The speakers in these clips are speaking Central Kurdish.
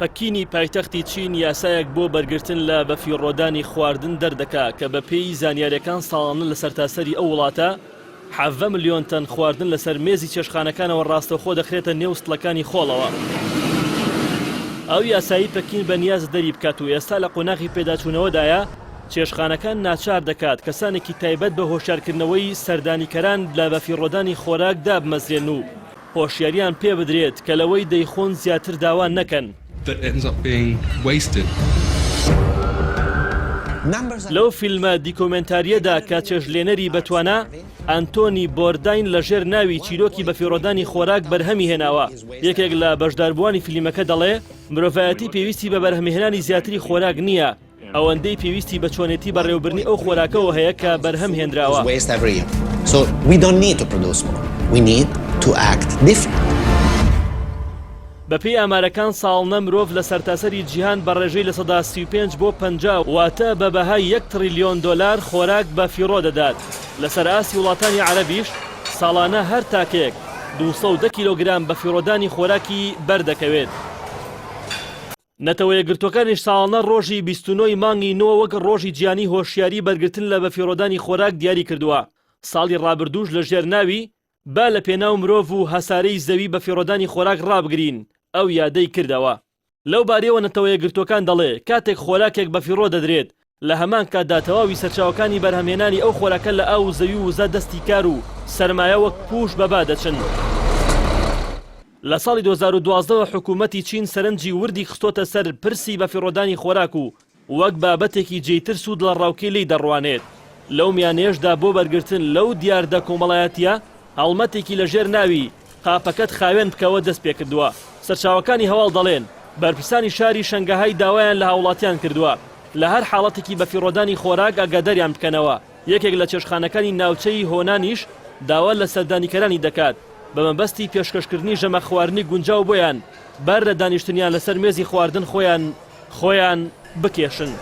پەکینی پایتەختی چین یاسایەک بۆ بەرگرتن لە بەفیڕۆدانی خواردن دەردەکا کە بە پێی زانیاریەکان ساڵانە لە سەرتاسەری ئەو وڵاتە 7 ملیۆن تەن خواردن لەسەر مێزی چێشتخانەکانەوە ڕاستەوخۆ دەخرێتە نێو ستڵەکانی خۆڵەوە. ئەو یاسایی پەکین بە نیاز دەری بکات و ئێستا لە قۆناغی پێداچوونەوەدایە چێشتخانەکان ناچار دەکات کەسانێکی تایبەت بە هۆشیارکردنەوەی سەردانیکەران لە بەفیڕۆدانی خۆراک دابمەزرێن و هۆشیاریان پێ بدرێت کە لەوەی دەیخۆن زیاتر داوا نەکەن. لەو فیلمە دیکۆمنتاریەدا کە چێژلێنەری بەتوانە ئەنتۆنی بۆرداین لەژێر ناوی چیرۆکی بەفیڕۆدانی خۆراک بەرهەمی هێناوە. یەکێک لە بەشداربووانی فیلمەکە دەڵێ مرۆڤایەتی پێویستی بە بەرهەمهێنانی زیاتری خۆراک نییە، ئەوەندەی پێویستی بە چۆنێتی بەڕێوەبردنی ئەو خۆراکەوە هەیە کە بەرهەم هێنراوە. بەپێی ئامارەکان ساڵنە مرۆڤ لە سەرتاسەری جیهان بە ڕێژەی لە سەدا 35 بۆ 50 واتە بە بەهای 1 تریلیۆن دۆلار خۆراک بەفیڕۆ دەدات. لەسەر ئاسی وڵاتانی عەرەبیش ساڵانە هەر تاکەیەک 210 کیلۆگرام بەفیڕۆدانی خۆراکی بەردەکەوێت. نەتەوە یەکگرتوەکانیش ساڵانە ڕۆژی 29 مانگی نۆ وەک ڕۆژی جیهانی هۆشیاری بەرگرتن لە بەفیڕۆدانی خۆراک دیاری کردووە. ساڵی ڕابردووش لە ژێر ناوی با لە پێناو مرۆڤ و هەسارەی زەوی بەفیڕۆدانی خۆراک ڕابگرین ئەو یادەی کردەوە. لەو بارەیەوە نەتەوە یەکگرتوەکان دەڵێ کاتێک خۆراکێک بەفیڕۆ دەدرێت لە هەمان کاتدا تەواوی سەرچاوەکانی بەرهەمهێنانی ئەو خۆراکە لە ئاو زەوی و وزە دەستی کار و سەرمایە وەک پوش بەبا دەچن. لە ساڵی 2012 حکوومەتی چین سەرنجی وردی خستۆتە سەر پرسی بەفیڕۆدانی خۆراک و وەک بابەتێکی جێیتر سوود لە ڕاوکەی لی دەڕوانێت. لەو میانێشدا بۆ بەرگرتن لەو دیاردە کۆمەڵایەتیە هەڵمەتێکی لە ژێر ناوی قاپەکەت خاوێن بکەوە دەست پێ کردووە. سەرچاوەکانی هەواڵ دەڵێن بەرپرسانی شاری شەنگەهای داوایان لە هاوڵاتیان کردووە لە هەر حاڵەتێکی بەفیڕۆدانی خۆراک ئاگاداریان بکەنەوە. یەکێک لە چێشتخانەکانی ناوچەی هۆنانیش داوا لە سەردانیکەرانی دەکات بە مەبەستی پێشکەشکردنی ژەمە خواردنی گونجاو بۆیان بەر لە دانیشتنیان لەسەر مێزی خواردن خۆیان بکێشن.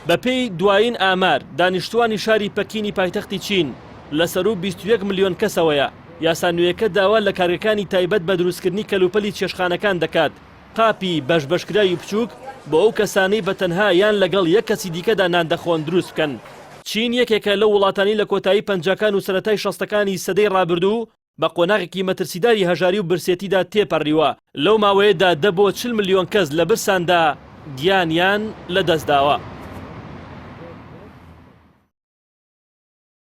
بەپێی دوایین ئامار دانیشتوانی شاری پەکینی پایتەختی چین لەسەر و 21 ملیۆن کەسەوەیە. یاسانوێیەکە داوا لە کارگەکانی تایبەت بە دروستکردنی کەلوپەلی چێشتخانەکان دەکات قاپی بەشبەشکراوی بچووک بۆ ئەو کەسانەی بەتەنها یان لەگەڵ یەک کەسی دیکەدا نان دەخۆن دروست بکەن. چین یەکێکە لەو وڵاتانی لە کۆتایی پەنجاکان و سەرەتای شەستەکانی سەدەی ڕابردوو بە قۆناغێکی مەترسیداری هەژاری و برسێتیدا تێپەڕیوە. لەو ماوەیەدا 10 بۆ 40 ملیۆن کەس لە برساندا گیانیان لەدەستداوە.